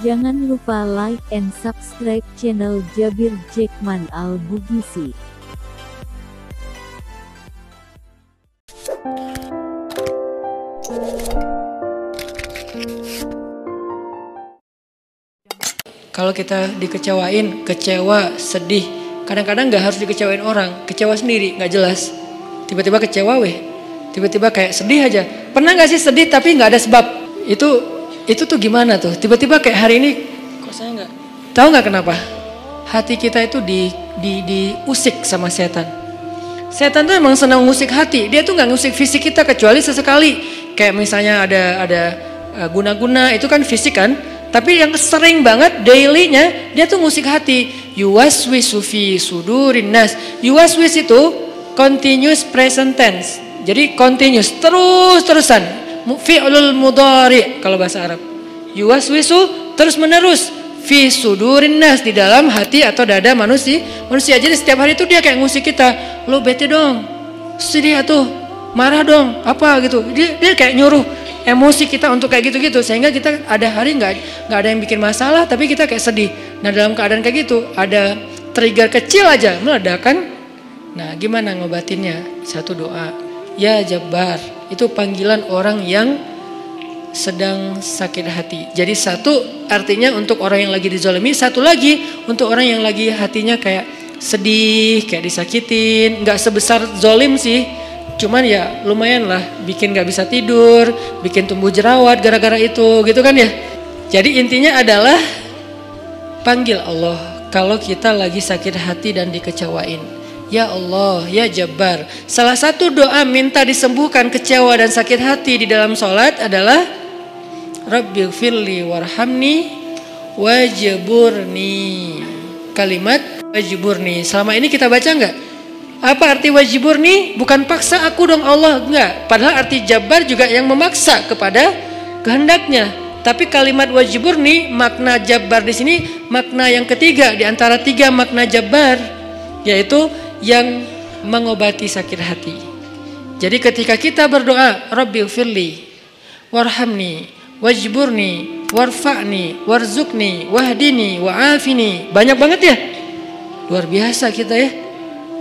Jangan lupa like and subscribe channel Jabir Jackman Al-Bugisi. Kalau kita dikecewain, kecewa, sedih, kadang-kadang gak harus dikecewain orang, kecewa sendiri, gak jelas. Tiba-tiba kecewa tiba-tiba kayak sedih aja. Pernah gak sih sedih tapi gak ada sebab? Itu tuh gimana tuh? Tiba-tiba kayak hari ini, kok saya gak tahu gak kenapa? Hati kita itu diusik sama setan. Setan tuh emang senang ngusik hati. Dia tuh gak ngusik fisik kita kecuali sesekali. Kayak misalnya ada guna-guna, itu kan fisik kan? Tapi yang sering banget dailynya dia tuh ngusik hati. Yuwaswisu fi sudurin nas. Yuwaswis itu continuous present tense. Jadi continuous, terus-terusan. Fi'lul mudhari kalau bahasa Arab. Yuwaswisu terus menerus fi sudurin nas, di dalam hati atau dada manusia. Jadi setiap hari itu dia kayak ngusik kita. Lo bete dong, sedih atuh, marah dong, apa gitu. Dia kayak nyuruh emosi kita untuk kayak gitu-gitu, sehingga kita ada hari nggak ada yang bikin masalah tapi kita kayak sedih. Nah dalam keadaan kayak gitu ada trigger kecil aja meledakan. Nah gimana ngobatinnya? Satu doa, ya Jabbar, itu panggilan orang yang sedang sakit hati. Jadi satu artinya untuk orang yang lagi dizalimi, satu lagi untuk orang yang lagi hatinya kayak sedih, kayak disakitin. Nggak sebesar zolim sih, cuman ya lumayan lah, bikin gak bisa tidur, bikin tumbuh jerawat gara-gara itu gitu kan ya. Jadi intinya adalah panggil Allah kalau kita lagi sakit hati dan dikecewain. Ya Allah, ya Jabbar. Salah satu doa minta disembuhkan kecewa dan sakit hati di dalam sholat adalah Rabbighfirli warhamni wajburni. Kalimat wajburni selama ini kita baca enggak? Apa arti wajiburni? Bukan paksa aku dong Allah, enggak. Padahal arti Jabbar juga yang memaksa kepada kehendaknya. Tapi kalimat wajiburni, makna Jabbar di sini makna yang ketiga di antara tiga makna Jabbar, yaitu yang mengobati sakit hati. Jadi ketika kita berdoa Rabbighfirli warhamni wajburni warfa'ni warzukni wahdini wa'afini, banyak banget ya, luar biasa kita ya.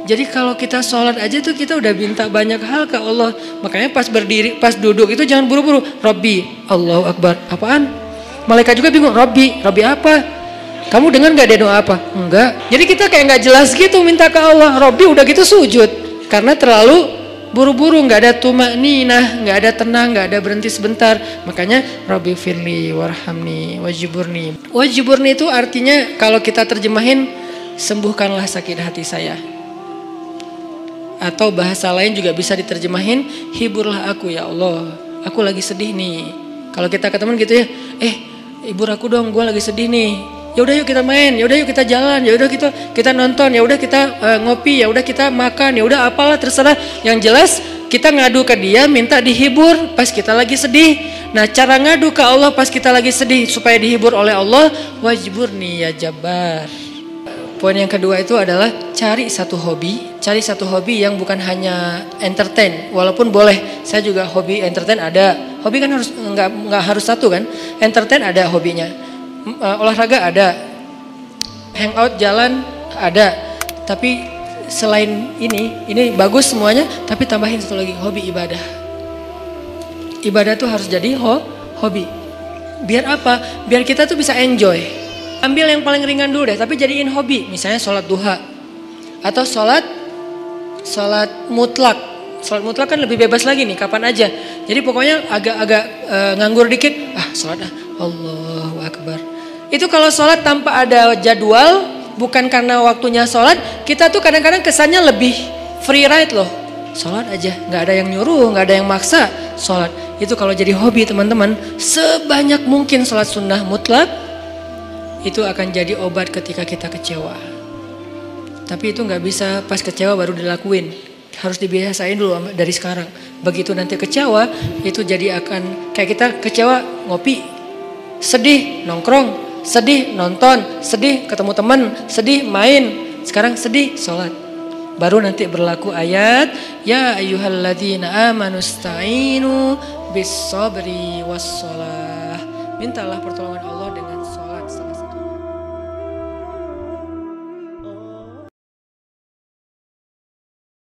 Jadi kalau kita sholat aja tuh kita udah minta banyak hal ke Allah. Makanya pas berdiri, pas duduk itu jangan buru-buru. Rabbi, Allahu Akbar. Apaan? Malaikat juga bingung. Rabbi apa? Kamu dengar gak dia doa apa? Enggak. Jadi kita kayak gak jelas gitu minta ke Allah. Rabbi udah gitu sujud. Karena terlalu buru-buru, gak ada tumakninah, gak ada tenang, gak ada berhenti sebentar. Makanya Rabbi firli warhamni wajiburni. Wajiburni itu artinya kalau kita terjemahin, sembuhkanlah sakit hati saya. Atau bahasa lain juga bisa diterjemahin, hiburlah aku ya Allah, aku lagi sedih nih. Kalau kita ke teman gitu ya, hibur aku dong, gue lagi sedih nih. Ya udah yuk kita main, ya udah yuk kita jalan, ya udah kita nonton, ya udah kita ngopi, ya udah kita makan, ya udah apalah terserah. Yang jelas kita ngadu ke dia minta dihibur pas kita lagi sedih. Nah cara ngadu ke Allah pas kita lagi sedih supaya dihibur oleh Allah, wajiburni ya Jabbar. Poin yang kedua itu adalah cari satu hobi yang bukan hanya entertain. Walaupun boleh, saya juga hobi entertain ada. Hobi kan harus nggak harus satu kan. Entertain ada hobinya, olahraga ada, hangout jalan ada. Tapi selain ini bagus semuanya. Tapi tambahin satu lagi, hobi ibadah. Ibadah tuh harus jadi hobi. Biar apa? Biar kita tuh bisa enjoy. Ambil yang paling ringan dulu deh, tapi jadiin hobi. Misalnya sholat duha atau sholat mutlak. Sholat mutlak kan lebih bebas lagi nih, kapan aja. Jadi pokoknya agak nganggur dikit, sholat Allahu Akbar. Itu kalau sholat tanpa ada jadwal, bukan karena waktunya sholat, kita tuh kadang-kadang kesannya lebih free ride loh. Sholat aja, nggak ada yang nyuruh, nggak ada yang maksa. Sholat itu kalau jadi hobi teman-teman, sebanyak mungkin sholat sunnah mutlak. Itu akan jadi obat ketika kita kecewa. Tapi itu nggak bisa pas kecewa baru dilakuin. Harus dibiasain dulu dari sekarang. Begitu nanti kecewa, itu jadi akan kayak kita kecewa ngopi, sedih nongkrong, sedih nonton, sedih ketemu teman, sedih main. Sekarang sedih sholat. Baru nanti berlaku ayat ya ayyuhalladzina amanusta'inu bis sabri was shalah. Mintalah pertolongan Allah dengan